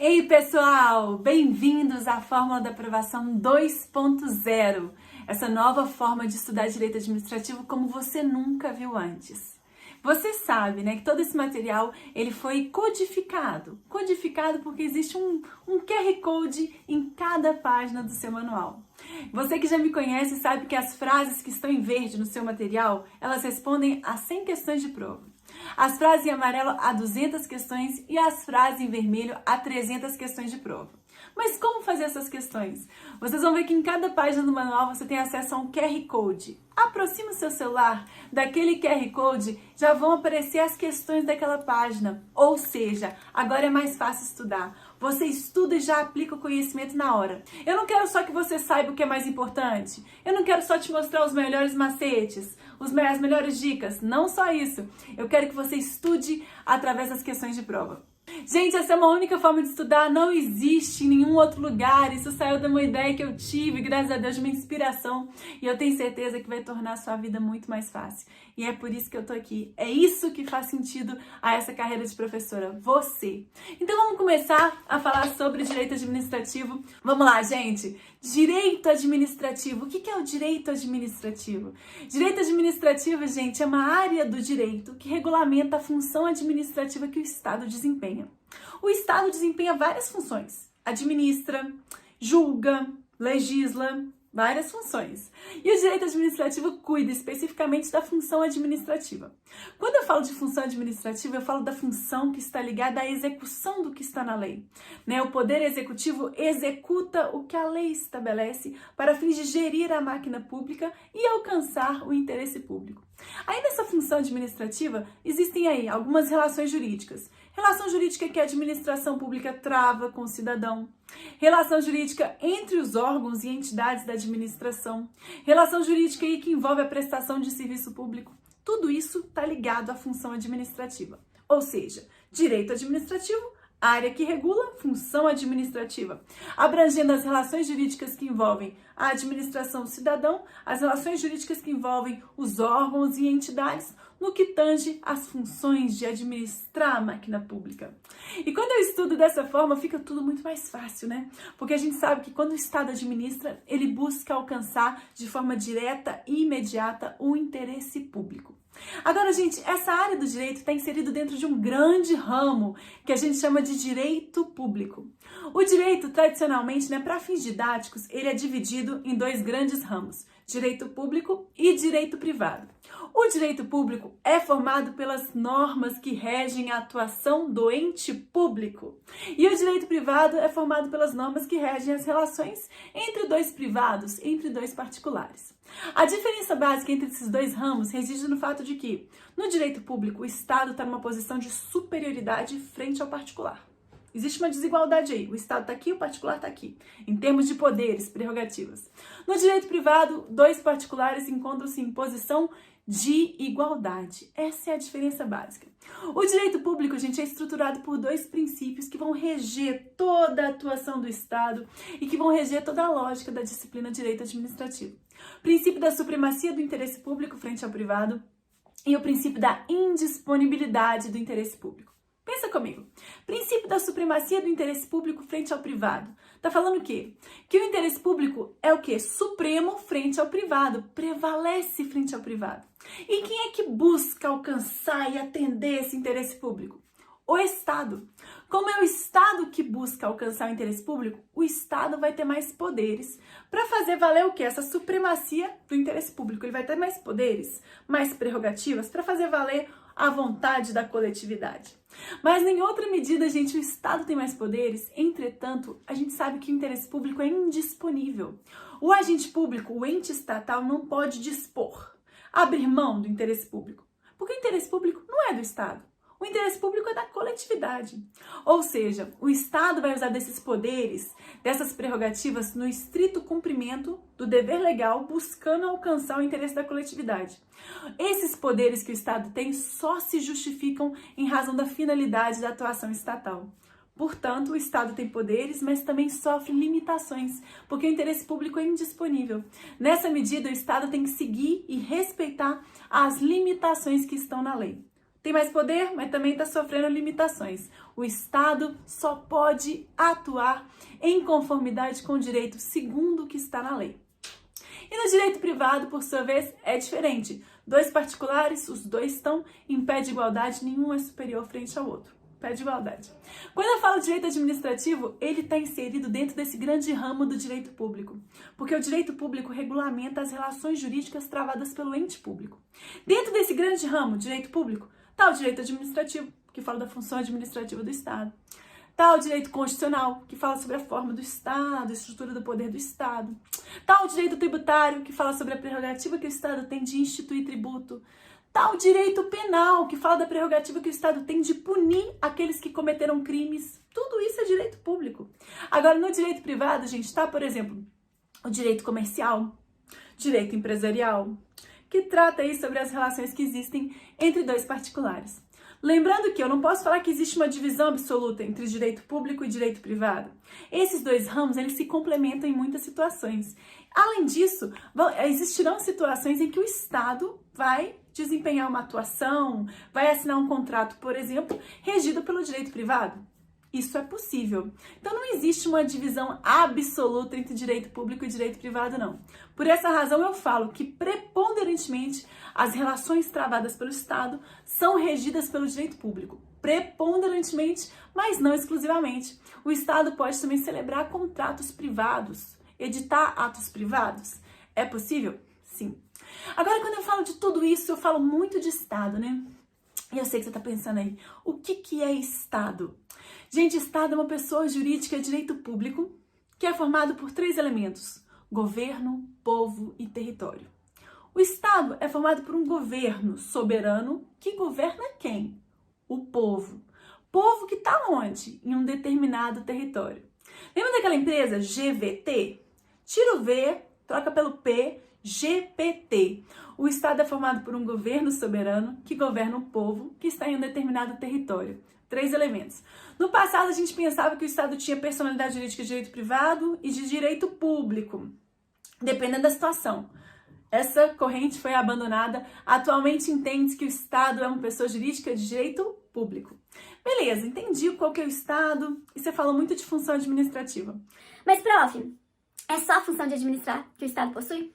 Ei, pessoal! Bem-vindos à Fórmula da Aprovação 2.0, essa nova forma de estudar direito administrativo como você nunca viu antes. Você sabe, né, que todo esse material ele foi codificado porque existe um QR Code em cada página do seu manual. Você que já me conhece sabe que as frases que estão em verde no seu material, elas respondem a 100 questões de prova. As frases em amarelo a 200 questões e as frases em vermelho a 300 questões de prova. Mas como fazer essas questões? Vocês vão ver que em cada página do manual você tem acesso a um QR Code. Aproxime o seu celular daquele QR Code, já vão aparecer as questões daquela página. Ou seja, agora é mais fácil estudar. Você estuda e já aplica o conhecimento na hora. Eu não quero só que você saiba o que é mais importante. Eu não quero só te mostrar os melhores macetes, as melhores dicas. Não só isso. Eu quero que você estude através das questões de prova. Gente, essa é uma única forma de estudar, não existe em nenhum outro lugar. Isso saiu de uma ideia que eu tive, graças a Deus, de uma inspiração. E eu tenho certeza que vai tornar a sua vida muito mais fácil. E é por isso que eu tô aqui. É isso que faz sentido a essa carreira de professora, você. Então vamos começar a falar sobre direito administrativo. Vamos lá, gente. Direito administrativo. O que é o direito administrativo? Direito administrativo, gente, é uma área do direito que regulamenta a função administrativa que o Estado desempenha. O Estado desempenha várias funções. Administra, julga, legisla, várias funções. E o direito administrativo cuida especificamente da função administrativa. Quando eu falo de função administrativa, eu falo da função que está ligada à execução do que está na lei. O poder executivo executa o que a lei estabelece para fins de gerir a máquina pública e alcançar o interesse público. Aí nessa função administrativa existem aí algumas relações jurídicas. Relação jurídica que a administração pública trava com o cidadão. Relação jurídica entre os órgãos e entidades da administração. Relação jurídica aí que envolve a prestação de serviço público. Tudo isso está ligado à função administrativa. Ou seja, direito administrativo, área que regula, função administrativa, abrangendo as relações jurídicas que envolvem a administração do cidadão, as relações jurídicas que envolvem os órgãos e entidades, no que tange as funções de administrar a máquina pública. E quando eu estudo dessa forma, fica tudo muito mais fácil, né? Porque a gente sabe que quando o Estado administra, ele busca alcançar de forma direta e imediata o interesse público. Agora, gente, essa área do direito está inserida dentro de um grande ramo que a gente chama de direito público. O direito, tradicionalmente, para fins didáticos, ele é dividido em dois grandes ramos, direito público e direito privado. O direito público é formado pelas normas que regem a atuação do ente público. E o direito privado é formado pelas normas que regem as relações entre dois privados, entre dois particulares. A diferença básica entre esses dois ramos reside no fato de que, no direito público, o Estado está numa posição de superioridade frente ao particular. Existe uma desigualdade aí. O Estado está aqui, o particular está aqui, em termos de poderes, prerrogativas. No direito privado, dois particulares encontram-se em posição de igualdade. Essa é a diferença básica. O direito público, gente, é estruturado por dois princípios que vão reger toda a atuação do Estado e que vão reger toda a lógica da disciplina direito administrativo. O princípio da supremacia do interesse público frente ao privado e o princípio da indisponibilidade do interesse público. Pensa comigo. Princípio da supremacia do interesse público frente ao privado. Tá falando o quê? Que o interesse público é o quê? Supremo frente ao privado. Prevalece frente ao privado. E quem é que busca alcançar e atender esse interesse público? O Estado. Como é o Estado que busca alcançar o interesse público, o Estado vai ter mais poderes para fazer valer o quê? Essa supremacia do interesse público. Ele vai ter mais poderes, mais prerrogativas para fazer valer a vontade da coletividade. Mas em outra medida, gente, o Estado tem mais poderes, entretanto, a gente sabe que o interesse público é indisponível. O agente público, o ente estatal, não pode dispor, abrir mão do interesse público, porque o interesse público não é do Estado. O interesse público é da coletividade. Ou seja, o Estado vai usar desses poderes, dessas prerrogativas, no estrito cumprimento do dever legal, buscando alcançar o interesse da coletividade. Esses poderes que o Estado tem só se justificam em razão da finalidade da atuação estatal. Portanto, o Estado tem poderes, mas também sofre limitações, porque o interesse público é indisponível. Nessa medida, o Estado tem que seguir e respeitar as limitações que estão na lei. tem mais poder, mas também está sofrendo limitações. O Estado só pode atuar em conformidade com o direito segundo o que está na lei. E no direito privado, por sua vez, é diferente. Dois particulares, os dois estão em pé de igualdade, nenhum é superior frente ao outro. Pé de igualdade. Quando eu falo direito administrativo, ele está inserido dentro desse grande ramo do direito público, porque o direito público regulamenta as relações jurídicas travadas pelo ente público. Dentro desse grande ramo, direito público, está o direito administrativo, que fala da função administrativa do Estado. Está o direito constitucional, que fala sobre a forma do Estado, a estrutura do poder do Estado. Está o direito tributário, que fala sobre a prerrogativa que o Estado tem de instituir tributo. Está o direito penal, que fala da prerrogativa que o Estado tem de punir aqueles que cometeram crimes. Tudo isso é direito público. Agora, no direito privado, gente, está, por exemplo, o direito comercial, direito empresarial, que trata aí sobre as relações que existem entre dois particulares. Lembrando que eu não posso falar que existe uma divisão absoluta entre direito público e direito privado. Esses dois ramos, eles se complementam em muitas situações. Além disso, existirão situações em que o Estado vai desempenhar uma atuação, vai assinar um contrato, por exemplo, regido pelo direito privado. Isso é possível. Então não existe uma divisão absoluta entre direito público e direito privado, não. Por essa razão eu falo que preponderantemente as relações travadas pelo Estado são regidas pelo direito público. Preponderantemente, mas não exclusivamente. O Estado pode também celebrar contratos privados, editar atos privados. É possível? Sim. Agora, quando eu falo de tudo isso, eu falo muito de Estado, né? E eu sei que você está pensando aí, o que é Estado? Gente, Estado é uma pessoa jurídica de direito público que é formado por 3 elementos: governo, povo e território. O Estado é formado por um governo soberano que governa quem? O povo. Povo que está onde? Em um determinado território. Lembra daquela empresa GVT? Tira o V, troca pelo P, GPT. O Estado é formado por um governo soberano que governa o povo que está em um determinado território. 3 elementos. No passado, a gente pensava que o Estado tinha personalidade jurídica de direito privado e de direito público, dependendo da situação. Essa corrente foi abandonada. Atualmente entende-se que o Estado é uma pessoa jurídica de direito público. Beleza, entendi qual que é o Estado e você falou muito de função administrativa. Mas, prof, é só a função de administrar que o Estado possui?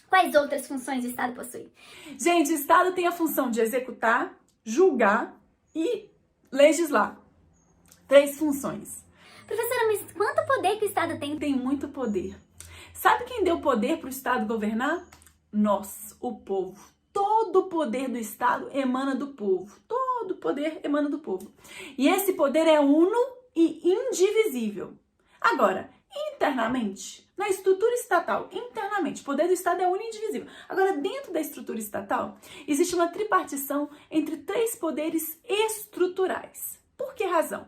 Quais outras funções o Estado possui? Gente, o Estado tem a função de executar, julgar e legislar. 3 funções. Professora, mas quanto poder que o Estado tem? Tem muito poder. Sabe quem deu poder para o Estado governar? Nós, o povo. Todo o poder do Estado emana do povo. Todo o poder emana do povo. E esse poder é uno e indivisível. Agora, internamente, na estrutura estatal, internamente, o poder do Estado é uno e indivisível. Agora, dentro da estrutura estatal, existe uma tripartição entre 3 poderes estruturais. Por que razão?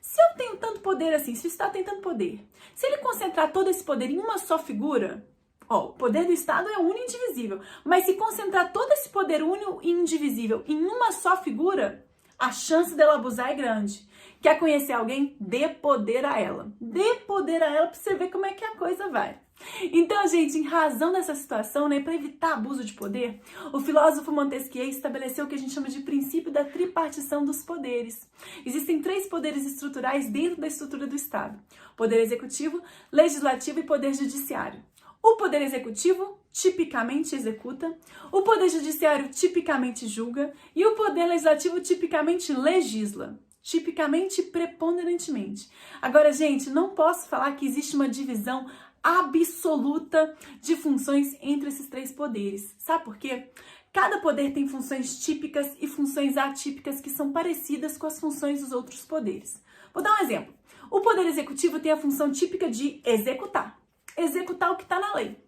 Se eu tenho tanto poder assim, se o Estado tem tanto poder, se ele concentrar todo esse poder em uma só figura, o poder do Estado é uno e indivisível, mas se concentrar todo esse poder uno e indivisível em uma só figura, a chance dela abusar é grande. Quer conhecer alguém? Dê poder a ela. Dê poder a ela para você ver como é que a coisa vai. Então, gente, em razão dessa situação, né, para evitar abuso de poder, o filósofo Montesquieu estabeleceu o que a gente chama de princípio da tripartição dos poderes. Existem 3 poderes estruturais dentro da estrutura do Estado: poder executivo, legislativo e poder judiciário. O poder executivo tipicamente executa, o poder judiciário tipicamente julga e o poder legislativo tipicamente legisla. Tipicamente, preponderantemente. Agora, gente, não posso falar que existe uma divisão absoluta de funções entre esses 3 poderes. Sabe por quê? Cada poder tem funções típicas e funções atípicas que são parecidas com as funções dos outros poderes. Vou dar um exemplo. O poder executivo tem a função típica de executar. Executar o que está na lei.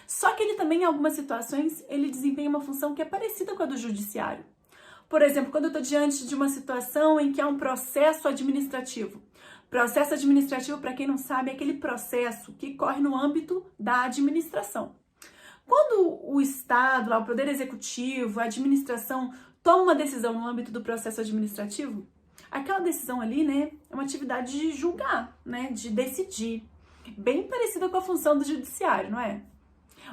Só que ele também, em algumas situações, ele desempenha uma função que é parecida com a do judiciário. Por exemplo, quando eu estou diante de uma situação em que há um processo administrativo. Processo administrativo, para quem não sabe, é aquele processo que corre no âmbito da administração. Quando o Estado, lá, o Poder Executivo, a administração, toma uma decisão no âmbito do processo administrativo, aquela decisão ali, né, é uma atividade de julgar, né, de decidir. Bem parecida com a função do judiciário, não é?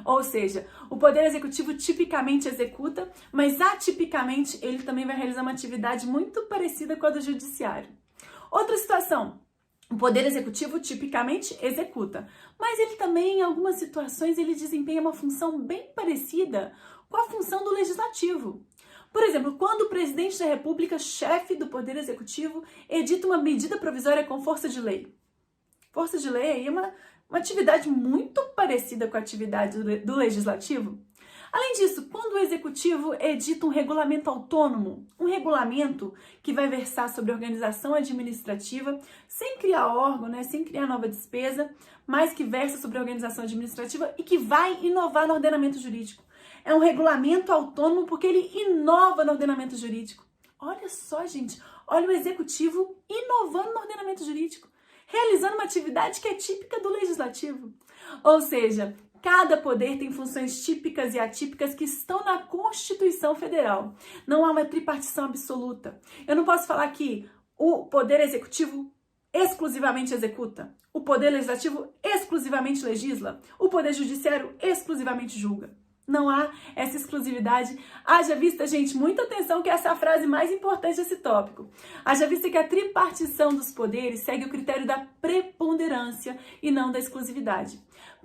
Ou seja, o Poder Executivo tipicamente executa, mas atipicamente ele também vai realizar uma atividade muito parecida com a do Judiciário. Outra situação, o Poder Executivo tipicamente executa, mas ele também, em algumas situações, ele desempenha uma função bem parecida com a função do Legislativo. Por exemplo, quando o Presidente da República, chefe do Poder Executivo, edita uma medida provisória com força de lei. Força de lei é uma atividade muito parecida com a atividade do Legislativo. Além disso, quando o Executivo edita um regulamento autônomo, um regulamento que vai versar sobre organização administrativa, sem criar órgão, né, sem criar nova despesa, mas que versa sobre organização administrativa e que vai inovar no ordenamento jurídico. É um regulamento autônomo porque ele inova no ordenamento jurídico. Olha só, gente, olha o Executivo inovando no ordenamento jurídico, realizando uma atividade que é típica do Legislativo. Ou seja, cada poder tem funções típicas e atípicas que estão na Constituição Federal. Não há uma tripartição absoluta. Eu não posso falar que o Poder Executivo exclusivamente executa, o Poder Legislativo exclusivamente legisla, o Poder Judiciário exclusivamente julga. Não há essa exclusividade. Haja vista, gente, muita atenção que essa é a frase mais importante desse tópico. Haja vista que a tripartição dos poderes segue o critério da preponderância e não da exclusividade.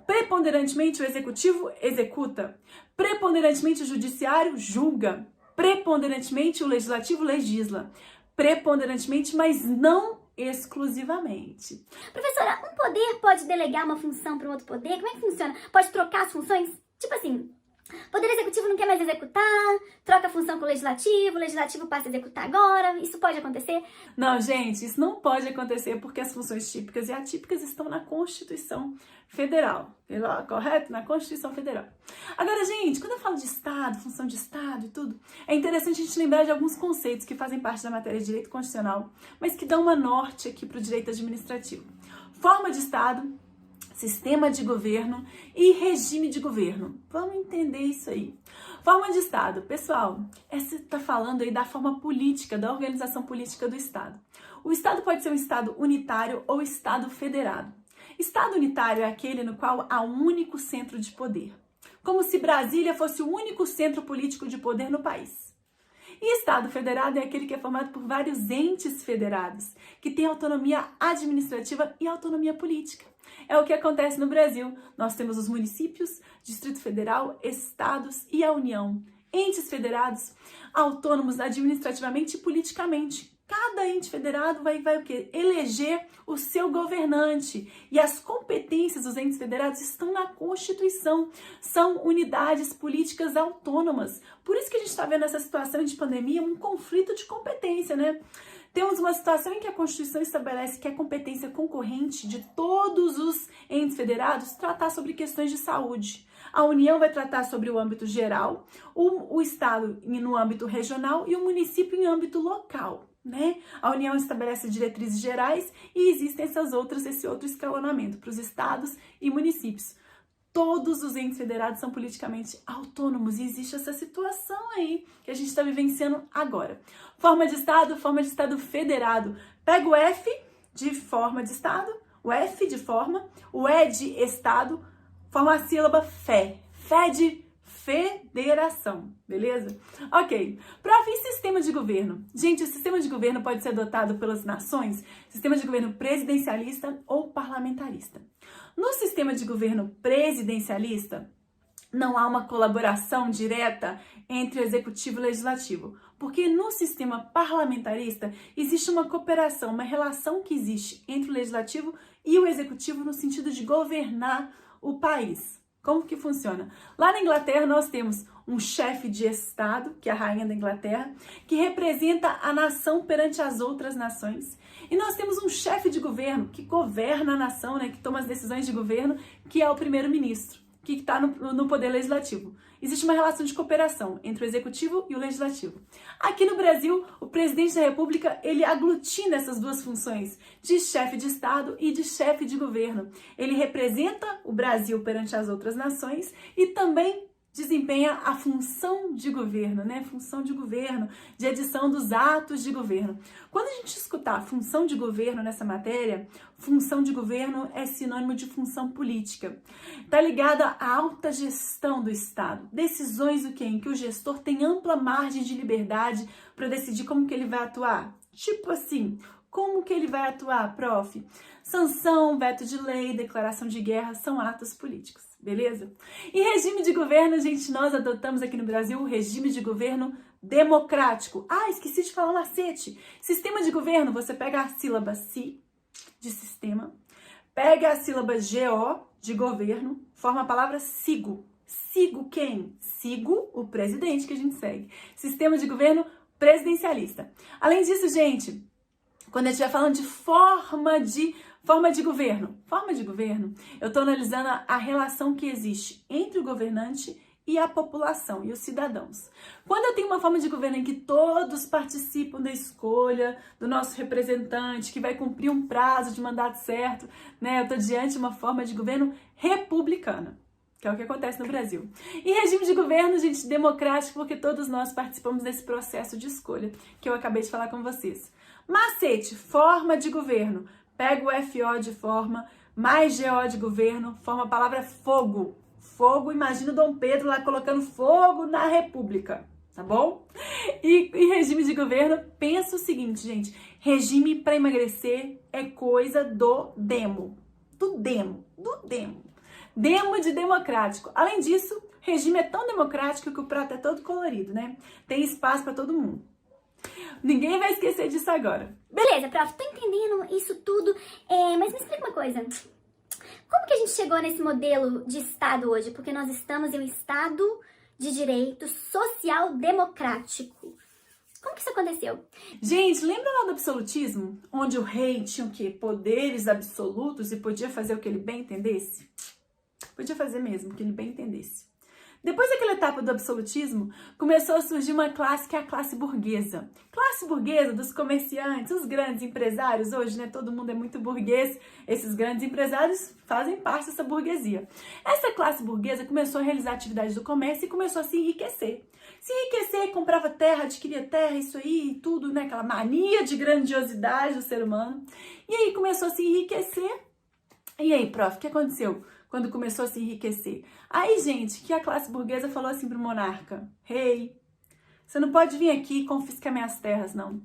Preponderantemente o Executivo executa, preponderantemente o Judiciário julga, preponderantemente o Legislativo legisla, preponderantemente, mas não exclusivamente. Professora, um poder pode delegar uma função para um outro poder? Como é que funciona? Pode trocar as funções? Tipo assim, o Poder Executivo não quer mais executar, troca a função com o Legislativo passa a executar agora, isso pode acontecer? Não, gente, isso não pode acontecer porque as funções típicas e atípicas estão na Constituição Federal, correto? Na Constituição Federal. Agora, gente, quando eu falo de Estado, função de Estado e tudo, é interessante a gente lembrar de alguns conceitos que fazem parte da matéria de direito constitucional, mas que dão uma norte aqui para o direito administrativo. Forma de Estado, sistema de governo e regime de governo. Vamos entender isso aí. Forma de Estado. Pessoal, essa está falando aí da forma política, da organização política do Estado. O Estado pode ser um Estado unitário ou Estado federado. Estado unitário é aquele no qual há um único centro de poder. Como se Brasília fosse o único centro político de poder no país. E Estado federado é aquele que é formado por vários entes federados, que têm autonomia administrativa e autonomia política. É o que acontece no Brasil. Nós temos os municípios, Distrito Federal, estados e a União. Entes federados, autônomos administrativamente e politicamente. Cada ente federado vai o quê? Eleger o seu governante. E as competências dos entes federados estão na Constituição. São unidades políticas autônomas. Por isso que a gente está vendo essa situação de pandemia, um conflito de competência, né? Temos uma situação em que a Constituição estabelece que é competência concorrente de todos os entes federados tratar sobre questões de saúde. A União vai tratar sobre o âmbito geral, o Estado no âmbito regional e o município em âmbito local, né? A União estabelece diretrizes gerais e existem esse outro escalonamento para os estados e municípios. Todos os entes federados são politicamente autônomos e existe essa situação aí que a gente está vivenciando agora. Forma de Estado federado. Pega o F de forma de Estado, o F de forma, o E de Estado, forma a sílaba fé. Fé de federação, beleza? Ok. Prof, e sistema de governo? Gente, o sistema de governo pode ser adotado pelas nações, sistema de governo presidencialista ou parlamentarista. No sistema de governo presidencialista, não há uma colaboração direta entre o executivo e o legislativo, porque no sistema parlamentarista existe uma cooperação, uma relação que existe entre o legislativo e o executivo no sentido de governar o país. Como que funciona? Lá na Inglaterra nós temos um chefe de Estado, que é a rainha da Inglaterra, que representa a nação perante as outras nações. E nós temos um chefe de governo que governa a nação, né, que toma as decisões de governo, que é o primeiro-ministro, que está no poder legislativo. Existe uma relação de cooperação entre o executivo e o legislativo. Aqui no Brasil, o presidente da República, ele aglutina essas duas funções, de chefe de Estado e de chefe de governo. Ele representa o Brasil perante as outras nações e também desempenha a função de governo, né? Função de governo, de edição dos atos de governo. Quando a gente escutar função de governo nessa matéria, função de governo é sinônimo de função política. Está ligada à alta gestão do Estado. Decisões o quê? Em que o gestor tem ampla margem de liberdade para decidir como que ele vai atuar. Tipo assim, como que ele vai atuar, prof? Sanção, veto de lei, declaração de guerra são atos políticos, beleza? E regime de governo, gente, nós adotamos aqui no Brasil o regime de governo democrático. Ah, esqueci de falar um macete. Sistema de governo, você pega a sílaba SI, de sistema, pega a sílaba GO, de governo, forma a palavra sigo. Sigo quem? Sigo o presidente que a gente segue. Sistema de governo presidencialista. Além disso, gente, quando a gente estiver falando de forma de governo, eu estou analisando a relação que existe entre o governante e a população, e os cidadãos. Quando eu tenho uma forma de governo em que todos participam da escolha do nosso representante, que vai cumprir um prazo de mandato certo, né? Eu estou diante de uma forma de governo republicana, que é o que acontece no Brasil. E regime de governo, gente, democrático, porque todos nós participamos desse processo de escolha, que eu acabei de falar com vocês. Macete, forma de governo. Pega o FO de forma, mais GO de governo, forma a palavra fogo. Fogo, imagina o Dom Pedro lá colocando fogo na República, tá bom? E regime de governo, pensa o seguinte, gente. Regime para emagrecer é coisa do demo. Demo de democrático. Além disso, regime é tão democrático que o prato é todo colorido, né? Tem espaço para todo mundo. Ninguém vai esquecer disso agora. Beleza, prof, tô entendendo isso tudo, mas me explica uma coisa. Como que a gente chegou nesse modelo de Estado hoje? Porque nós estamos em um Estado de direito social democrático. Como que isso aconteceu? Gente, lembra lá do absolutismo? Onde o rei tinha o quê? Poderes absolutos e podia fazer o que ele bem entendesse? Podia fazer mesmo, o que ele bem entendesse. Depois daquela etapa do absolutismo, começou a surgir uma classe que é a classe burguesa. Classe burguesa dos comerciantes, os grandes empresários. Hoje, né, todo mundo é muito burguês. Esses grandes empresários fazem parte dessa burguesia. Essa classe burguesa começou a realizar atividades do comércio e começou a se enriquecer. Se enriquecer, comprava terra, adquiria terra, isso aí, tudo, né, aquela mania de grandiosidade do ser humano. E aí começou a se enriquecer. E aí, prof, o que aconteceu quando começou a se enriquecer? Aí, gente, que a classe burguesa falou assim pro monarca: rei, você não pode vir aqui e confiscar minhas terras, não.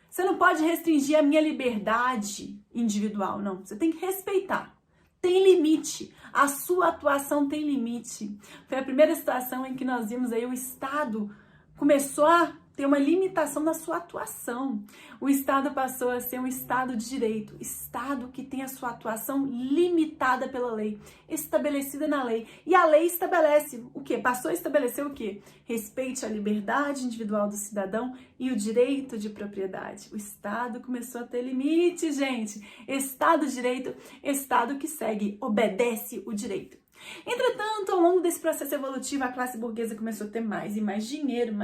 Você não pode restringir a minha liberdade individual, não. Você tem que respeitar. Tem limite. A sua atuação tem limite. Foi a primeira situação em que nós vimos aí o Estado começou a ter uma limitação na sua atuação. O Estado passou a ser um Estado de direito, Estado que tem a sua atuação limitada pela lei, estabelecida na lei. E a lei estabelece o quê? Passou a estabelecer o quê? Respeite a liberdade individual do cidadão e o direito de propriedade. O Estado começou a ter limite, gente. Estado de direito, Estado que segue, obedece o direito. Entretanto, ao longo desse processo evolutivo, a classe burguesa começou a ter mais e mais dinheiro,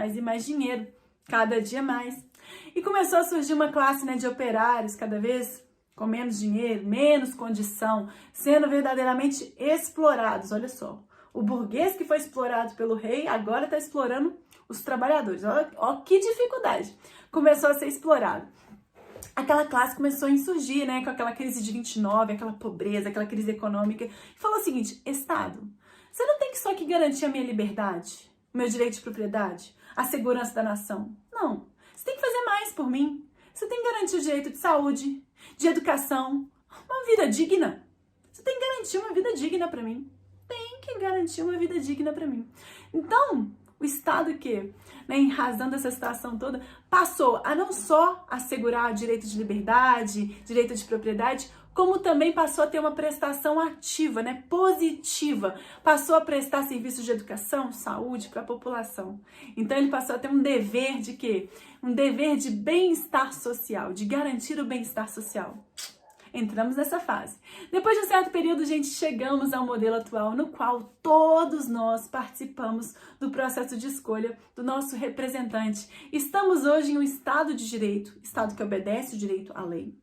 cada dia mais. E começou a surgir uma classe, né, de operários, cada vez com menos dinheiro, menos condição, sendo verdadeiramente explorados. Olha só, o burguês que foi explorado pelo rei agora está explorando os trabalhadores. Olha que dificuldade. Começou a ser explorado. Aquela classe começou a insurgir, né, com aquela crise de 29, aquela pobreza, aquela crise econômica, e falou o seguinte: Estado, você não tem que só que garantir a minha liberdade, o meu direito de propriedade, a segurança da nação. Não, você tem que fazer mais por mim. Você tem que garantir o direito de saúde, de educação, uma vida digna. Você tem que garantir uma vida digna para mim. Tem que garantir uma vida digna para mim. Então, o Estado que, né, em razão dessa situação toda, passou a não só assegurar direito de liberdade, direito de propriedade, como também passou a ter uma prestação ativa, né, positiva. Passou a prestar serviços de educação, saúde para a população. Então ele passou a ter um dever de quê? Um dever de bem-estar social, de garantir o bem-estar social. Entramos nessa fase. Depois de um certo período, gente, chegamos ao modelo atual no qual todos nós participamos do processo de escolha do nosso representante. Estamos hoje em um Estado de direito, Estado que obedece o direito à lei.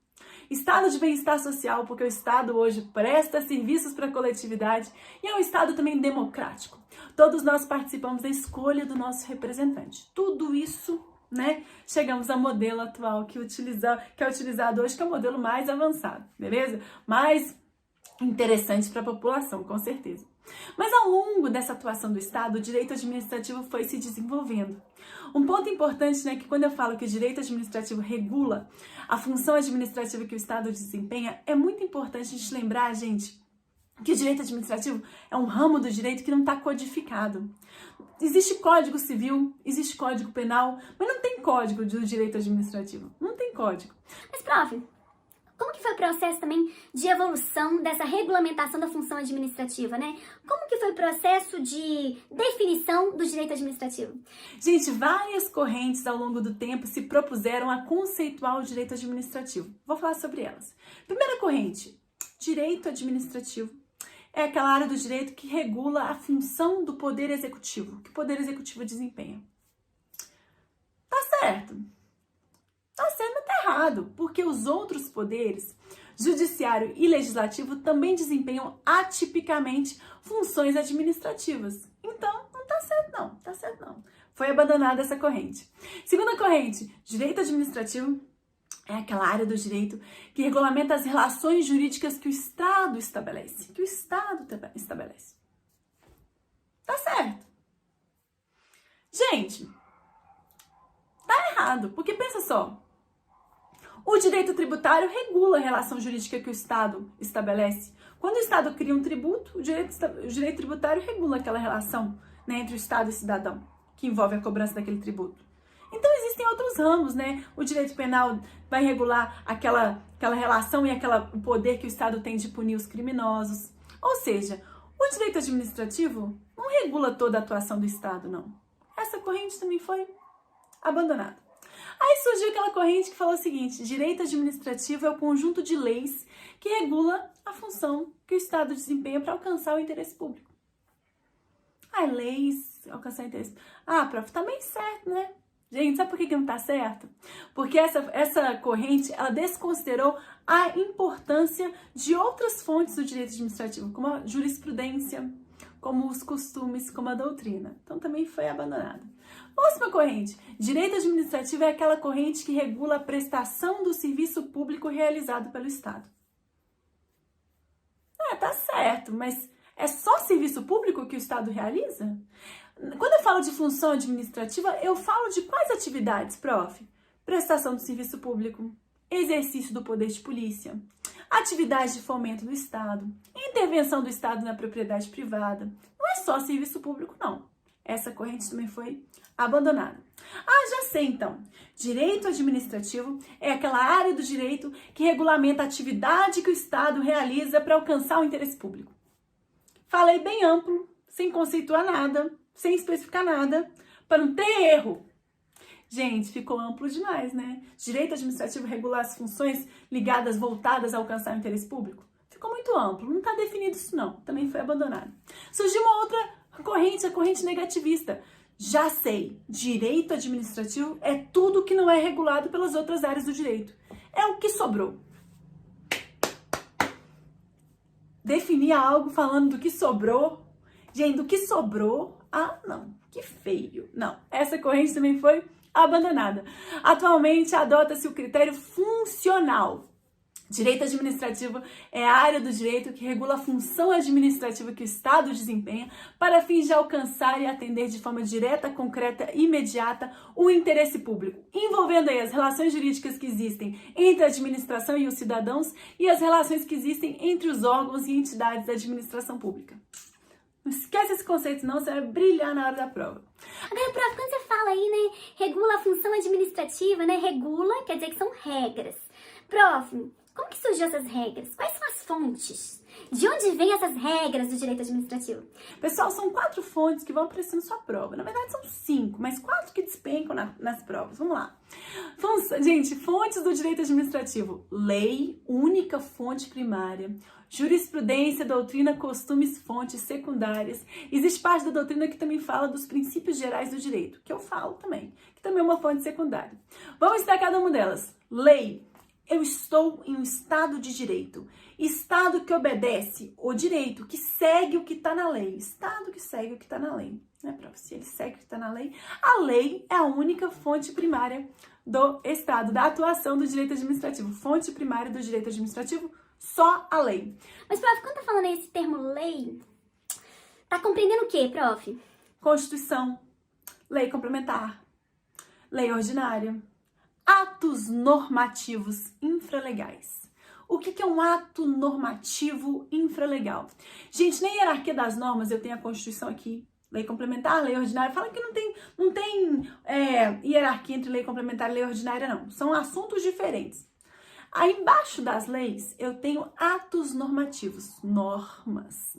Estado de bem-estar social, porque o Estado hoje presta serviços para a coletividade e é um Estado também democrático. Todos nós participamos da escolha do nosso representante. Tudo isso, né? Chegamos ao modelo atual que é utilizado hoje, que é o modelo mais avançado, beleza? Mais interessante para a população, com certeza. Mas ao longo dessa atuação do Estado, o direito administrativo foi se desenvolvendo. Um ponto importante, né, que quando eu falo que o direito administrativo regula a função administrativa que o Estado desempenha, é muito importante a gente lembrar, gente, que o direito administrativo é um ramo do direito que não está codificado. Existe Código Civil, existe Código Penal, mas não tem código do direito administrativo. Não tem código. Mas, prof, como que foi o processo também de evolução dessa regulamentação da função administrativa, né? Como que foi o processo de definição do direito administrativo? Gente, várias correntes ao longo do tempo se propuseram a conceituar o direito administrativo. Vou falar sobre elas. Primeira corrente, direito administrativo. É aquela área do direito que regula a função do poder executivo, que o poder executivo desempenha. Tá certo. Tá certo, mas tá errado, porque os outros poderes, judiciário e legislativo, também desempenham atipicamente funções administrativas. Então, não tá certo não, tá certo não. Foi abandonada essa corrente. Segunda corrente, direito administrativo é aquela área do direito que regulamenta as relações jurídicas que o Estado estabelece. Tá certo. Gente, tá errado, porque pensa só. O direito tributário regula a relação jurídica que o Estado estabelece. Quando o Estado cria um tributo, o direito tributário regula aquela relação, né, entre o Estado e o cidadão, que envolve a cobrança daquele tributo. Então existem outros ramos, né? O direito penal vai regular aquela relação e o poder que o Estado tem de punir os criminosos. Ou seja, o direito administrativo não regula toda a atuação do Estado, não. Essa corrente também foi abandonada. Aí surgiu aquela corrente que falou o seguinte: direito administrativo é o conjunto de leis que regula a função que o Estado desempenha para alcançar o interesse público. Leis, alcançar o interesse. Prof, tá bem certo, né? Gente, sabe por que não tá certo? Porque essa corrente, ela desconsiderou a importância de outras fontes do direito administrativo, como a jurisprudência, como os costumes, como a doutrina. Então também foi abandonada. Próxima corrente. Direito administrativo é aquela corrente que regula a prestação do serviço público realizado pelo Estado. Tá certo, mas é só serviço público que o Estado realiza? Quando eu falo de função administrativa, eu falo de quais atividades, prof? Prestação do serviço público, exercício do poder de polícia, atividades de fomento do Estado, intervenção do Estado na propriedade privada. Não é só serviço público, não. Essa corrente também foi abandonada. Já sei então. Direito administrativo é aquela área do direito que regulamenta a atividade que o Estado realiza para alcançar o interesse público. Falei bem amplo, sem conceituar nada, sem especificar nada, para não ter erro. Gente, ficou amplo demais, né? Direito administrativo regular as funções ligadas, voltadas a alcançar o interesse público. Ficou muito amplo, não está definido isso não, também foi abandonado. Surgiu uma outra corrente, a corrente negativista. Já sei, direito administrativo é tudo que não é regulado pelas outras áreas do direito. É o que sobrou. Definir algo falando do que sobrou. Gente, do que sobrou, não, que feio. Não, essa corrente também foi abandonada. Atualmente, adota-se o critério funcional. Direito administrativo é a área do direito que regula a função administrativa que o Estado desempenha para fins de alcançar e atender de forma direta, concreta e imediata o interesse público, envolvendo aí as relações jurídicas que existem entre a administração e os cidadãos e as relações que existem entre os órgãos e entidades da administração pública. Não esquece esse conceito, não, você vai brilhar na hora da prova. Agora, prof, quando você fala aí, né, regula a função administrativa, né, regula quer dizer que são regras. Prof, como que surgiu essas regras? Quais são as fontes? De onde vêm essas regras do direito administrativo? Pessoal, são 4 fontes que vão aparecer na sua prova. Na verdade, são 5, mas 4 que despencam nas provas. Vamos lá. Gente, fontes do direito administrativo. Lei, única fonte primária. Jurisprudência, doutrina, costumes, fontes secundárias. Existe parte da doutrina que também fala dos princípios gerais do direito, que eu falo também, que também é uma fonte secundária. Vamos citar cada uma delas. Lei. eu estou em um Estado de direito. Estado que obedece o direito, que segue o que está na lei. Estado que segue o que está na lei. Né, prof? Se ele segue o que está na lei, a lei é a única fonte primária do Estado, da atuação do direito administrativo. Fonte primária do direito administrativo, só a lei. Mas, prof, quando tá falando esse termo lei, tá compreendendo o quê, prof? Constituição, lei complementar, lei ordinária, atos normativos infralegais. O que é um ato normativo infralegal? Gente, na hierarquia das normas, eu tenho a Constituição aqui, lei complementar, lei ordinária. Fala que não tem hierarquia entre lei complementar e lei ordinária, não. São assuntos diferentes. Aí, embaixo das leis, eu tenho atos normativos, normas,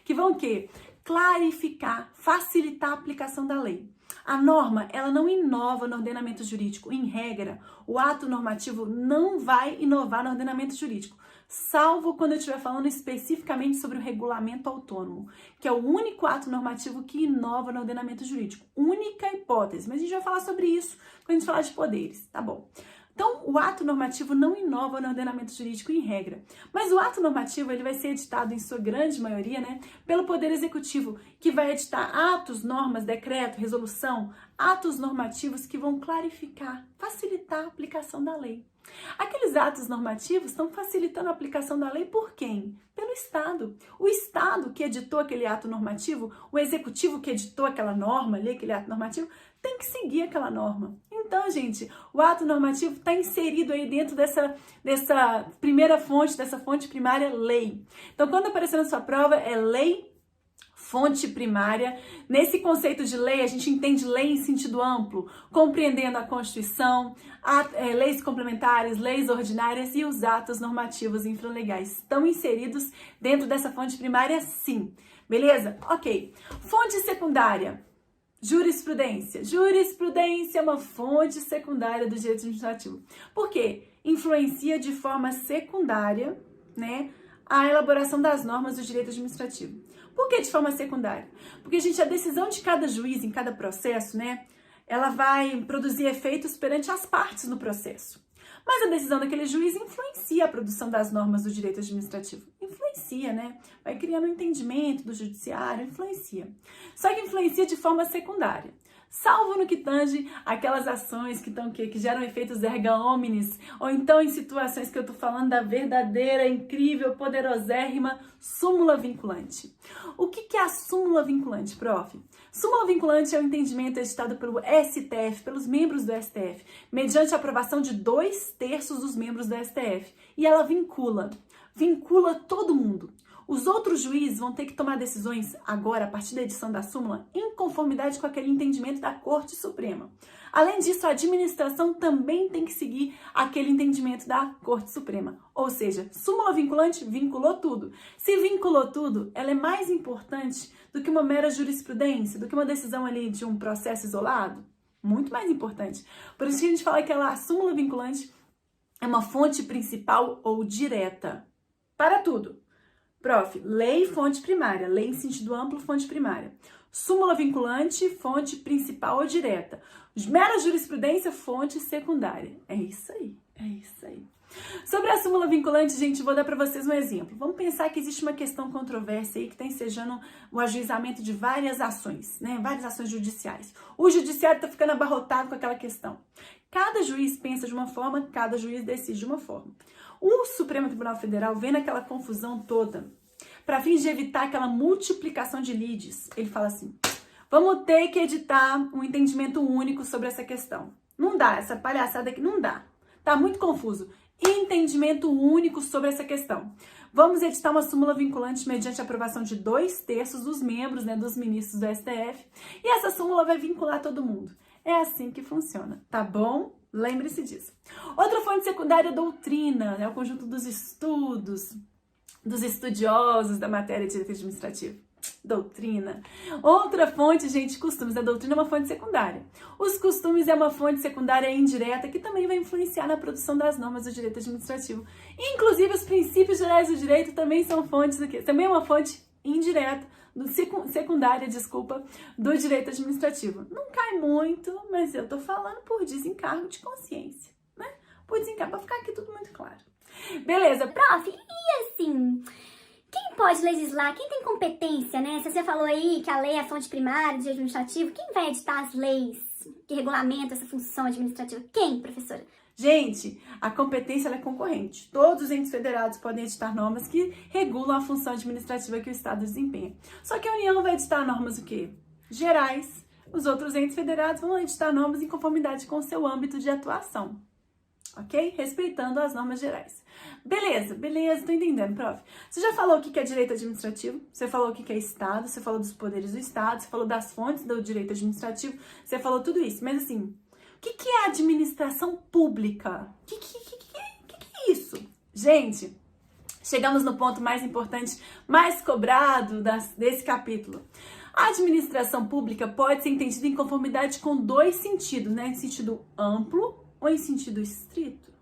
que vão o quê? Clarificar, facilitar a aplicação da lei. A norma, ela não inova no ordenamento jurídico. Em regra, o ato normativo não vai inovar no ordenamento jurídico, salvo quando eu estiver falando especificamente sobre o regulamento autônomo, que é o único ato normativo que inova no ordenamento jurídico. Única hipótese, mas a gente vai falar sobre isso quando a gente falar de poderes, tá bom? Então, o ato normativo não inova no ordenamento jurídico em regra, mas o ato normativo ele vai ser editado em sua grande maioria, né, pelo Poder Executivo, que vai editar atos, normas, decreto, resolução, atos normativos que vão clarificar, facilitar a aplicação da lei. Aqueles atos normativos estão facilitando a aplicação da lei por quem? Pelo Estado. O Estado que editou aquele ato normativo, o Executivo que editou aquela norma ali, aquele ato normativo, tem que seguir aquela norma. Então, gente, o ato normativo está inserido aí dentro dessa primeira fonte, dessa fonte primária, lei. Então, quando aparecer na sua prova, é lei, fonte primária. Nesse conceito de lei, a gente entende lei em sentido amplo, compreendendo a Constituição, leis complementares, leis ordinárias e os atos normativos infralegais. Estão inseridos dentro dessa fonte primária, sim. Beleza? Ok. Fonte secundária. Jurisprudência. Jurisprudência é uma fonte secundária do direito administrativo. Por quê? Influencia de forma secundária, né, a elaboração das normas do direito administrativo. Por que de forma secundária? Porque, gente, a decisão de cada juiz em cada processo, né, ela vai produzir efeitos perante as partes no processo. Mas a decisão daquele juiz influencia a produção das normas do direito administrativo. Influencia, né? Vai criando um entendimento do judiciário, influencia. Só que influencia de forma secundária. Salvo no que tange aquelas ações que geram efeitos erga omnes, ou então em situações que eu tô falando da verdadeira, incrível, poderosérrima súmula vinculante. O que é a súmula vinculante, prof? Súmula vinculante é o entendimento editado pelo STF, pelos membros do STF, mediante a aprovação de 2/3 dos membros do STF. E ela vincula todo mundo. Os outros juízes vão ter que tomar decisões agora, a partir da edição da súmula, em conformidade com aquele entendimento da Corte Suprema. Além disso, a administração também tem que seguir aquele entendimento da Corte Suprema. Ou seja, súmula vinculante vinculou tudo. Se vinculou tudo, ela é mais importante do que uma mera jurisprudência, do que uma decisão ali de um processo isolado. Muito mais importante. Por isso que a gente fala que a súmula vinculante é uma fonte principal ou direta para tudo. Prof, lei, fonte primária. Lei em sentido amplo, fonte primária. Súmula vinculante, fonte principal ou direta. Mera jurisprudência, fonte secundária. É isso aí, é isso aí. Sobre a súmula vinculante, gente, vou dar para vocês um exemplo. Vamos pensar que existe uma questão controversa aí que está ensejando o ajuizamento de várias ações, né? Várias ações judiciais. O judiciário está ficando abarrotado com aquela questão. Cada juiz pensa de uma forma, cada juiz decide de uma forma. O Supremo Tribunal Federal, vendo aquela confusão toda, para fins de evitar aquela multiplicação de lides, ele fala assim, vamos ter que editar um entendimento único sobre essa questão. Não dá, essa palhaçada aqui não dá. Tá muito confuso. Entendimento único sobre essa questão. Vamos editar uma súmula vinculante mediante a aprovação de 2/3 dos membros, né, dos ministros do STF. E essa súmula vai vincular todo mundo. É assim que funciona, tá bom? Lembre-se disso. Outra fonte secundária é a doutrina, né, o conjunto dos estudos, dos estudiosos da matéria de direito administrativo. Doutrina. Outra fonte, gente, costumes. A doutrina é uma fonte secundária. Os costumes é uma fonte secundária indireta que também vai influenciar na produção das normas do direito administrativo. Inclusive, os princípios gerais do direito também são fontes aqui. Também é uma fonte indireta, secundária, do direito administrativo. Não cai muito, mas eu tô falando por desencargo de consciência, né? pro desempenho, pra ficar aqui tudo muito claro. Beleza. Prof, e assim, quem pode legislar? Quem tem competência, né? Se você falou aí que a lei é a fonte primária do direito administrativo, quem vai editar as leis que regulamentam essa função administrativa? Quem, professora? Gente, a competência ela é concorrente. Todos os entes federados podem editar normas que regulam a função administrativa que o Estado desempenha. Só que a União vai editar normas o quê? Gerais. Os outros entes federados vão editar normas em conformidade com o seu âmbito de atuação. Ok? Respeitando as normas gerais. Beleza, tô entendendo, prof. Você já falou o que é direito administrativo, você falou o que é Estado, você falou dos poderes do Estado, você falou das fontes do direito administrativo, você falou tudo isso. Mas assim, o que é administração pública? O que é isso? Gente, chegamos no ponto mais importante, mais cobrado desse capítulo. A administração pública pode ser entendida em conformidade com dois sentidos, né? Em sentido amplo ou em sentido estrito?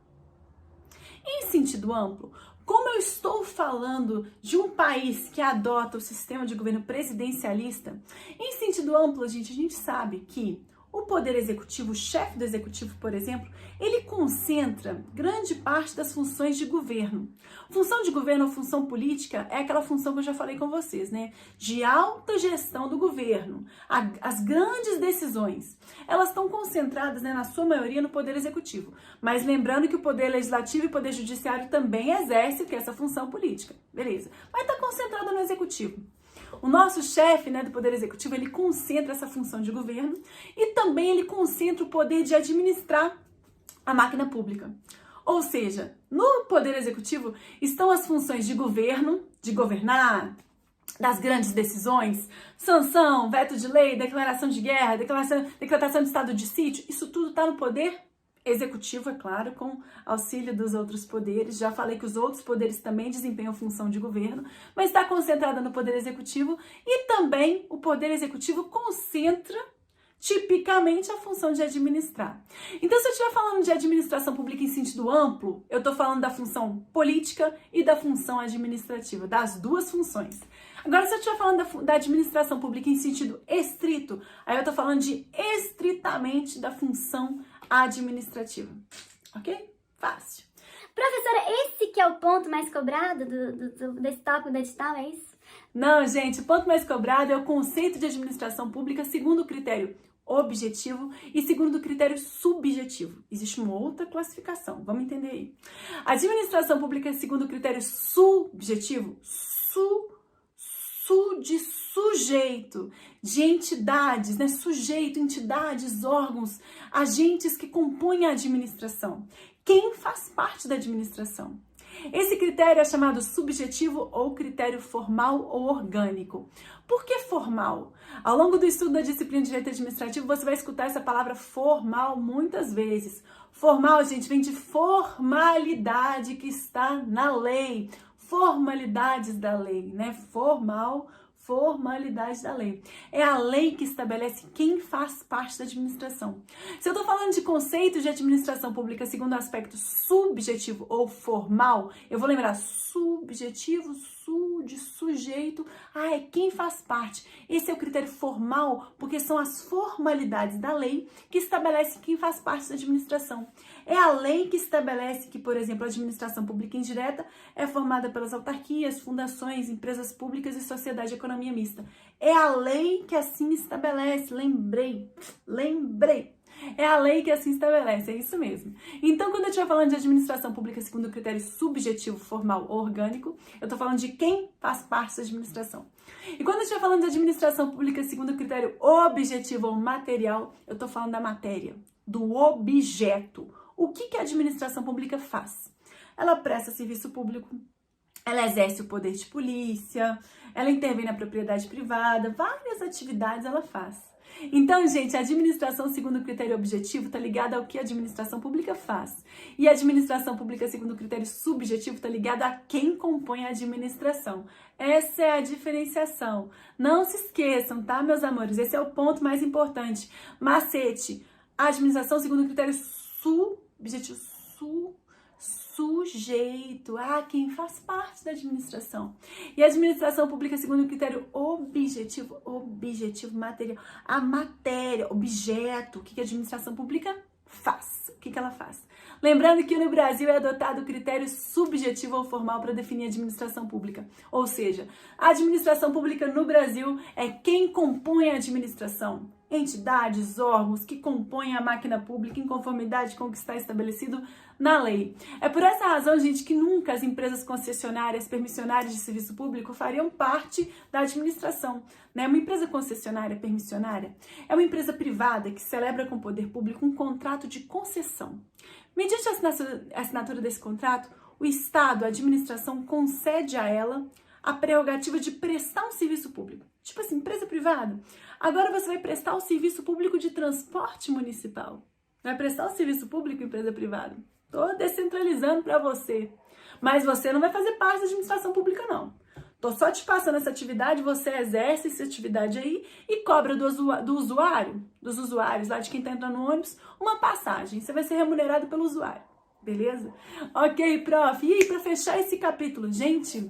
Em sentido amplo, como eu estou falando de um país que adota o sistema de governo presidencialista, em sentido amplo, gente, a gente sabe que o poder executivo, o chefe do executivo, por exemplo, ele concentra grande parte das funções de governo. Função de governo ou função política é aquela função que eu já falei com vocês, né? De alta gestão do governo. As grandes decisões, elas estão concentradas, né, na sua maioria, no poder executivo. Mas lembrando que o poder legislativo e o poder judiciário também exercem essa função política. Beleza. Mas está concentrada no executivo. O nosso chefe, né, do Poder Executivo, ele concentra essa função de governo e também ele concentra o poder de administrar a máquina pública. Ou seja, no Poder Executivo estão as funções de governo, de governar, das grandes decisões, sanção, veto de lei, declaração de guerra, declaração de estado de sítio, isso tudo está no Poder Executivo, é claro, com auxílio dos outros poderes. Já falei que os outros poderes também desempenham função de governo, mas está concentrada no Poder Executivo e também o Poder Executivo concentra tipicamente a função de administrar. Então, se eu estiver falando de administração pública em sentido amplo, eu estou falando da função política e da função administrativa, das duas funções. Agora, se eu estiver falando da administração pública em sentido estrito, aí eu estou falando de estritamente da função administrativa. Ok? Fácil. Professora, esse que é o ponto mais cobrado desse tópico do edital, é isso? Não, gente, o ponto mais cobrado é o conceito de administração pública segundo o critério objetivo e segundo o critério subjetivo. Existe uma outra classificação, vamos entender aí. A administração pública segundo o critério subjetivo, de sujeito, de entidades, né? Sujeito, entidades, órgãos, agentes que compõem a administração. Quem faz parte da administração? Esse critério é chamado subjetivo ou critério formal ou orgânico. Por que formal? Ao longo do estudo da disciplina de Direito Administrativo, você vai escutar essa palavra formal muitas vezes. Formal, gente, vem de formalidade que está na lei. Formalidades da lei, né? Formalidade da lei. É a lei que estabelece quem faz parte da administração. Se eu estou falando de conceitos de administração pública segundo o aspecto subjetivo ou formal, eu vou lembrar subjetivo, de sujeito, é quem faz parte. Esse é o critério formal, porque são as formalidades da lei que estabelecem quem faz parte da administração. É a lei que estabelece que, por exemplo, a administração pública indireta é formada pelas autarquias, fundações, empresas públicas e sociedade de economia mista. É a lei que assim estabelece, lembrei. É a lei que assim estabelece, é isso mesmo. Então, quando eu estiver falando de administração pública segundo o critério subjetivo, formal ou orgânico, eu estou falando de quem faz parte da administração. E quando eu estiver falando de administração pública segundo o critério objetivo ou material, eu estou falando da matéria, do objeto. O que a administração pública faz? Ela presta serviço público, ela exerce o poder de polícia, ela intervém na propriedade privada, várias atividades ela faz. Então, gente, a administração segundo o critério objetivo está ligada ao que a administração pública faz. E a administração pública segundo o critério subjetivo está ligada a quem compõe a administração. Essa é a diferenciação. Não se esqueçam, tá, meus amores? Esse é o ponto mais importante. Macete, a administração segundo o critério subjetivo, sujeito, quem faz parte da administração. E a administração pública segundo o critério objetivo, material, a matéria, objeto, o que a administração pública faz? O que ela faz? Lembrando que no Brasil é adotado o critério subjetivo ou formal para definir a administração pública. Ou seja, a administração pública no Brasil é quem compõe a administração. Entidades, órgãos que compõem a máquina pública em conformidade com o que está estabelecido na lei. É por essa razão, gente, que nunca as empresas concessionárias, permissionárias de serviço público fariam parte da administração. Né? Uma empresa concessionária, permissionária, é uma empresa privada que celebra com o poder público um contrato de concessão. Mediante a assinatura desse contrato, o Estado, a administração, concede a ela a prerrogativa de prestar um serviço público. Tipo assim, empresa privada. Agora você vai prestar o serviço público de transporte municipal. Vai prestar o serviço público, empresa privada. Tô descentralizando para você. Mas você não vai fazer parte da administração pública, não. Tô só te passando essa atividade, você exerce essa atividade aí e cobra dos usuários, lá de quem tá entrando no ônibus, uma passagem. Você vai ser remunerado pelo usuário. Beleza? Ok, prof. E aí, para fechar esse capítulo, gente...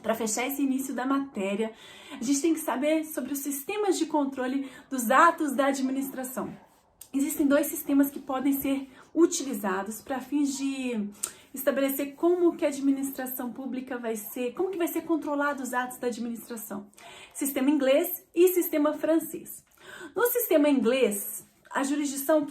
Para fechar esse início da matéria, a gente tem que saber sobre os sistemas de controle dos atos da administração. Existem dois sistemas que podem ser utilizados para fins de estabelecer como que a administração pública vai ser, como que vai ser controlado os atos da administração. Sistema inglês e sistema francês. No sistema inglês, a jurisdição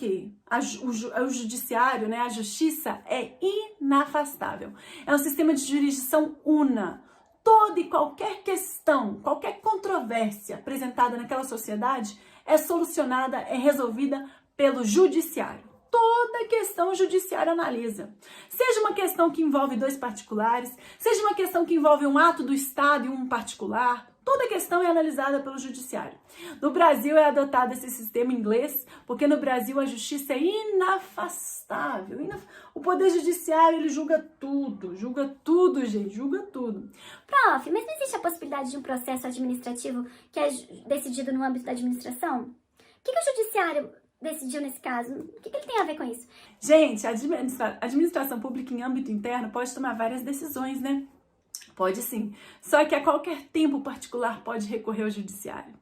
o judiciário, né, a justiça é inafastável. É um sistema de jurisdição una. Toda e qualquer questão, qualquer controvérsia apresentada naquela sociedade é solucionada, é resolvida pelo judiciário. Toda questão o judiciário analisa. Seja uma questão que envolve dois particulares, seja uma questão que envolve um ato do Estado e um particular, toda questão é analisada pelo judiciário. No Brasil é adotado esse sistema inglês, porque no Brasil a justiça é inafastável. O poder judiciário, ele julga tudo, gente, julga tudo. Prof, mas não existe a possibilidade de um processo administrativo que é decidido no âmbito da administração? O que o judiciário decidiu nesse caso? O que ele tem a ver com isso? Gente, a administração pública em âmbito interno pode tomar várias decisões, né? Pode sim. Só que a qualquer tempo o particular pode recorrer ao judiciário.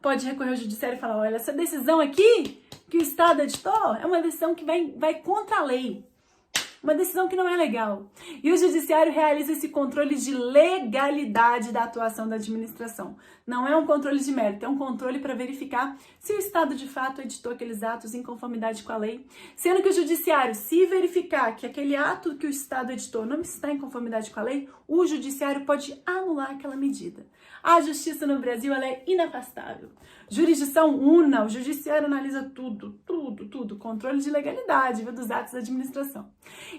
Pode recorrer ao judiciário e falar, olha, essa decisão aqui que o Estado editou é uma decisão que vai contra a lei. Uma decisão que não é legal. E o judiciário realiza esse controle de legalidade da atuação da administração. Não é um controle de mérito, é um controle para verificar se o Estado de fato editou aqueles atos em conformidade com a lei. Sendo que o judiciário, se verificar que aquele ato que o Estado editou não está em conformidade com a lei, o judiciário pode anular aquela medida. A justiça no Brasil, ela é inafastável. Jurisdição una, o judiciário analisa tudo. Controle de legalidade, viu, dos atos da administração.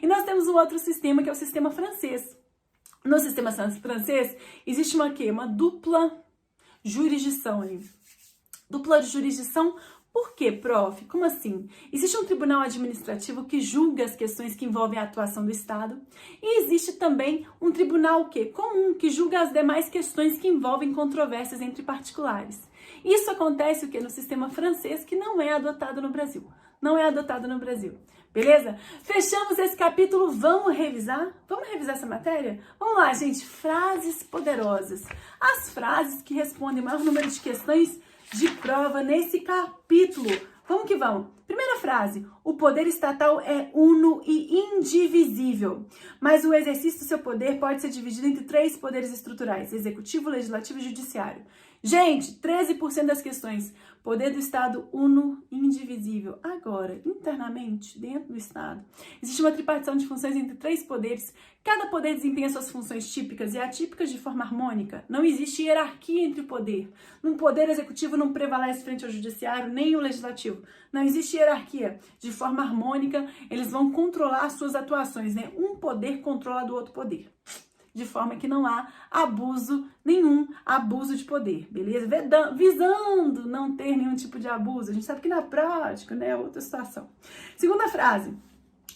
E nós temos um outro sistema, que é o sistema francês. No sistema francês, existe uma dupla jurisdição aí. Dupla jurisdição, por quê, prof? Como assim? Existe um tribunal administrativo que julga as questões que envolvem a atuação do Estado e existe também um tribunal comum, que julga as demais questões que envolvem controvérsias entre particulares. Isso acontece no sistema francês, que não é adotado no Brasil. Não é adotado no Brasil. Beleza? Fechamos esse capítulo, vamos revisar? Vamos revisar essa matéria? Vamos lá, gente, frases poderosas. As frases que respondem o maior número de questões de prova nesse capítulo. Vamos que vamos. Primeira frase, o poder estatal é uno e indivisível, mas o exercício do seu poder pode ser dividido entre 3 poderes estruturais, executivo, legislativo e judiciário. Gente, 13% das questões, poder do Estado uno e indivisível. Agora, internamente, dentro do Estado, existe uma tripartição de funções entre 3 poderes. Cada poder desempenha suas funções típicas e atípicas de forma harmônica. Não existe hierarquia entre o poder. No poder executivo não prevalece frente ao judiciário, nem o legislativo. Não existe hierarquia. De forma harmônica, eles vão controlar as suas atuações, né? Um poder controla do outro poder. De forma que não há nenhum abuso de poder, beleza? Visando não ter nenhum tipo de abuso. A gente sabe que na prática, né, é outra situação. Segunda frase.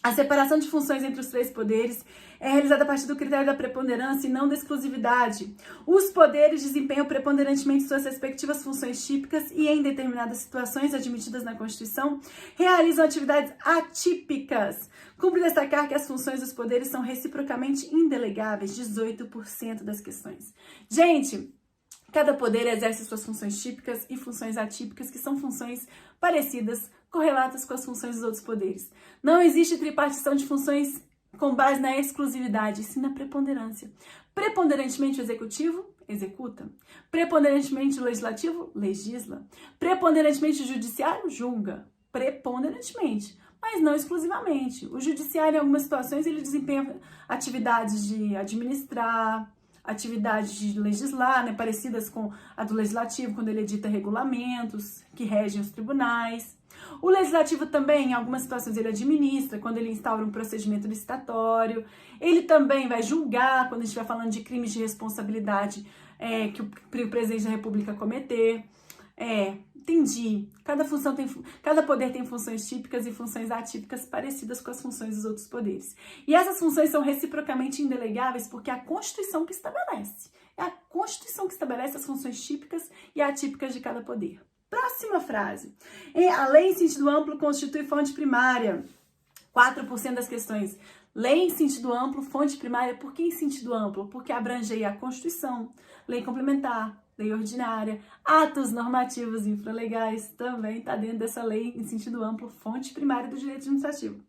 A separação de funções entre os 3 poderes é realizada a partir do critério da preponderância e não da exclusividade. Os poderes desempenham preponderantemente suas respectivas funções típicas e, em determinadas situações admitidas na Constituição, realizam atividades atípicas. Cumpre destacar que as funções dos poderes são reciprocamente indelegáveis, 18% das questões. Gente, cada poder exerce suas funções típicas e funções atípicas, que são funções parecidas correlatas com as funções dos outros poderes. Não existe tripartição de funções com base na exclusividade, sim na preponderância. Preponderantemente o executivo executa. Preponderantemente o legislativo legisla. Preponderantemente o judiciário julga. Preponderantemente, mas não exclusivamente. O judiciário, em algumas situações, ele desempenha atividades de administrar, atividades de legislar, né, parecidas com a do legislativo, quando ele edita regulamentos que regem os tribunais. O legislativo também, em algumas situações, ele administra, quando ele instaura um procedimento licitatório. Ele também vai julgar, quando a gente vai falando de crimes de responsabilidade que o presidente da República cometer. Entendi. Cada poder tem funções típicas e funções atípicas parecidas com as funções dos outros poderes. E essas funções são reciprocamente indelegáveis porque é a Constituição que estabelece. É a Constituição que estabelece as funções típicas e atípicas de cada poder. Próxima frase. A lei em sentido amplo constitui fonte primária. 4% das questões. Lei em sentido amplo, fonte primária. Por que em sentido amplo? Porque abrange a Constituição, lei complementar, lei ordinária, atos normativos infralegais, também está dentro dessa lei em sentido amplo, fonte primária do direito administrativo.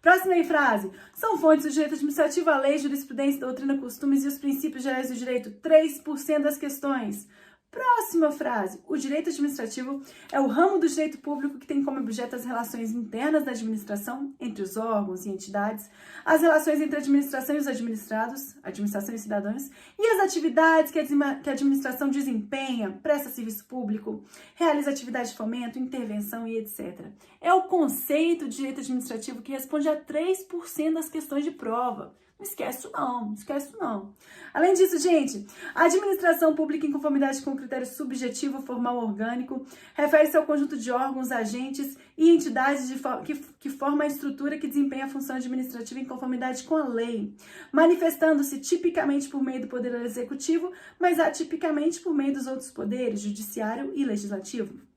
Próxima aí, frase. São fontes do direito administrativo a lei, jurisprudência, doutrina, costumes e os princípios gerais do direito. 3% das questões. Próxima frase. O direito administrativo é o ramo do direito público que tem como objeto as relações internas da administração entre os órgãos e entidades, as relações entre a administração e os administrados, administração e cidadãos, e as atividades que a administração desempenha, presta serviço público, realiza atividade de fomento, intervenção e etc. É o conceito de direito administrativo que responde a 3% das questões de prova. Não esquece isso não, não esquece isso não. Além disso, gente, a administração pública em conformidade com o critério subjetivo, formal, orgânico, refere-se ao conjunto de órgãos, agentes e entidades que formam a estrutura que desempenha a função administrativa em conformidade com a lei, manifestando-se tipicamente por meio do poder executivo, mas atipicamente por meio dos outros poderes, judiciário e legislativo.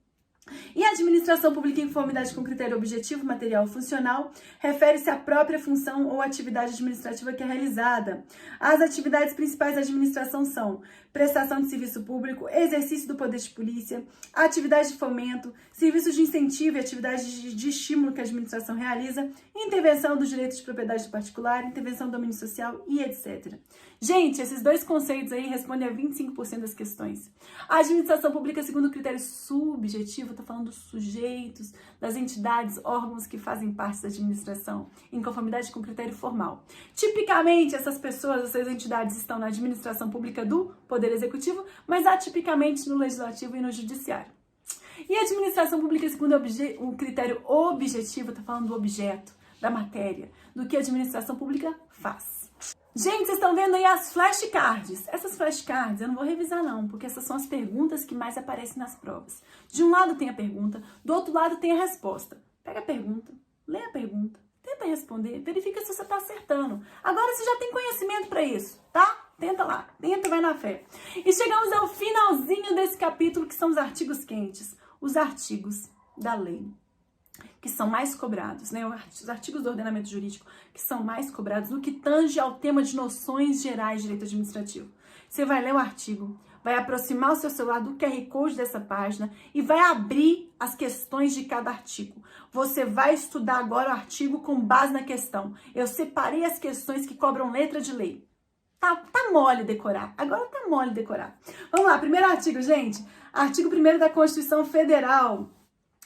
E a administração pública em conformidade com critério objetivo, material ou funcional refere-se à própria função ou atividade administrativa que é realizada. As atividades principais da administração são prestação de serviço público, exercício do poder de polícia, atividade de fomento, serviços de incentivo e atividades de estímulo que a administração realiza, intervenção dos direitos de propriedade particular, intervenção do domínio social e etc. Gente, esses dois conceitos aí respondem a 25% das questões. A administração pública, segundo o critério subjetivo, está falando dos sujeitos, das entidades, órgãos que fazem parte da administração, em conformidade com o critério formal. Tipicamente, essas pessoas, essas entidades estão na administração pública do Poder Executivo, mas atipicamente no Legislativo e no Judiciário. E a administração pública, segundo o critério objetivo, está falando do objeto, da matéria, do que a administração pública faz. Gente, vocês estão vendo aí as flashcards. Essas flashcards eu não vou revisar não, porque essas são as perguntas que mais aparecem nas provas. De um lado tem a pergunta, do outro lado tem a resposta. Pega a pergunta, lê a pergunta, tenta responder, verifica se você está acertando. Agora você já tem conhecimento para isso, tá? Tenta lá, tenta, vai na fé. E chegamos ao finalzinho desse capítulo, que são os artigos quentes. Os artigos da lei, que são mais cobrados, né? Os artigos do ordenamento jurídico que são mais cobrados no que tange ao tema de noções gerais de direito administrativo. Você vai ler o artigo, vai aproximar o seu celular do QR Code dessa página e vai abrir as questões de cada artigo. Você vai estudar agora o artigo com base na questão. Eu separei as questões que cobram letra de lei. Tá mole decorar. Agora tá mole decorar. Vamos lá, primeiro artigo, gente. Artigo 1º da Constituição Federal.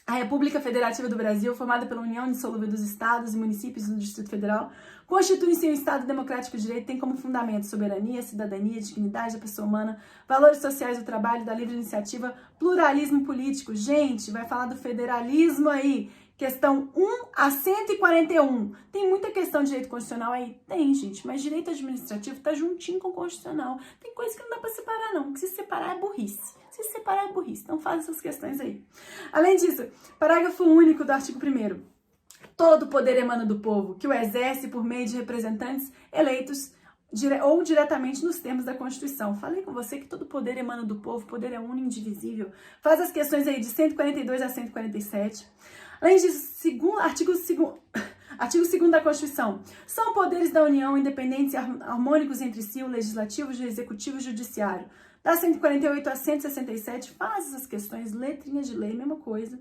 A República Federativa do Brasil, formada pela União Indissolúvel dos Estados e Municípios do Distrito Federal, constitui-se um Estado democrático de direito, tem como fundamento soberania, cidadania, dignidade da pessoa humana, valores sociais do trabalho, da livre iniciativa, pluralismo político. Gente, vai falar do federalismo aí. Questão 1 a 141. Tem muita questão de direito constitucional aí? Tem, gente, mas direito administrativo tá juntinho com o constitucional. Tem coisa que não dá pra separar, não. Que se separar é burrice. Se separar é burrice. Então faz essas questões aí. Além disso, parágrafo único do artigo 1º. Todo poder emana do povo, que o exerce por meio de representantes eleitos ou diretamente nos termos da Constituição. Falei com você que todo poder emana do povo, poder é único e indivisível. Faz as questões aí de 142 a 147. Além disso, artigo 2º da Constituição. São poderes da União independentes e harmônicos entre si, o Legislativo, o Executivo e o Judiciário. Da 148 a 167, faz essas questões, letrinhas de lei, mesma coisa.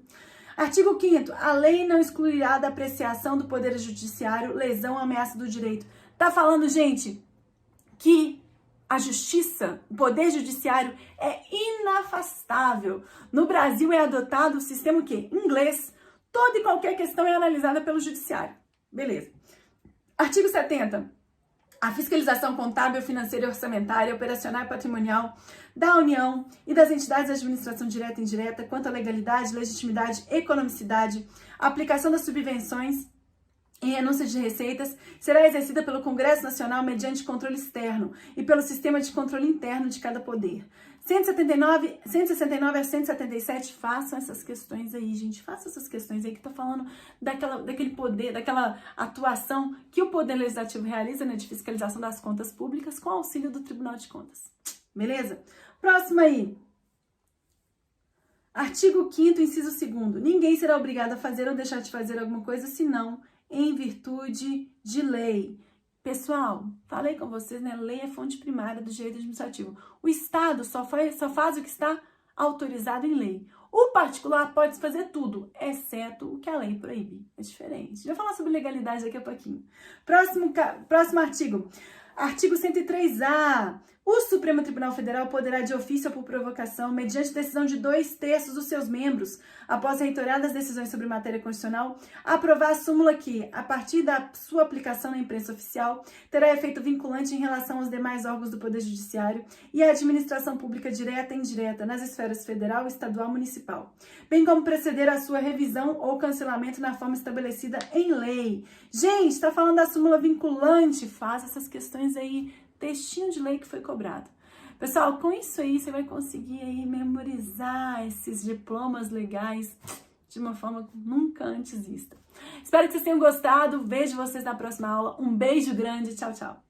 Artigo 5º, a lei não excluirá da apreciação do Poder Judiciário lesão ou ameaça do direito. Tá falando, gente, que a justiça, o Poder Judiciário é inafastável. No Brasil é adotado o sistema o quê? Inglês. Toda e qualquer questão é analisada pelo Judiciário. Beleza. Artigo 70. A fiscalização contábil, financeira, orçamentária, operacional e patrimonial da União e das entidades de administração direta e indireta quanto à legalidade, legitimidade, economicidade, a aplicação das subvenções e renúncia de receitas será exercida pelo Congresso Nacional mediante controle externo e pelo sistema de controle interno de cada poder. 169 a 177, façam essas questões aí, gente. Façam essas questões aí que tá falando daquele poder, daquela atuação que o Poder Legislativo realiza, né, de fiscalização das contas públicas com auxílio do Tribunal de Contas. Beleza? Próximo aí. Artigo 5º, inciso 2º. Ninguém será obrigado a fazer ou deixar de fazer alguma coisa, senão em virtude de lei. Pessoal, falei com vocês, né? Lei é fonte primária do direito administrativo. O Estado só faz o que está autorizado em lei. O particular pode fazer tudo, exceto o que a lei proíbe. É diferente. Já vou falar sobre legalidade daqui a pouquinho. Próximo artigo. Artigo 103A. O Supremo Tribunal Federal poderá, de ofício ou por provocação, mediante decisão de 2/3 dos seus membros, após reitorar das decisões sobre matéria constitucional, aprovar a súmula que, a partir da sua aplicação na imprensa oficial, terá efeito vinculante em relação aos demais órgãos do Poder Judiciário e à administração pública direta e indireta nas esferas federal, estadual e municipal, bem como proceder à sua revisão ou cancelamento na forma estabelecida em lei. Gente, está falando da súmula vinculante, faz essas questões aí, textinho de lei que foi cobrado. Pessoal, com isso aí você vai conseguir aí memorizar esses diplomas legais de uma forma nunca antes vista. Espero que vocês tenham gostado. Vejo vocês na próxima aula. Um beijo grande. Tchau, tchau.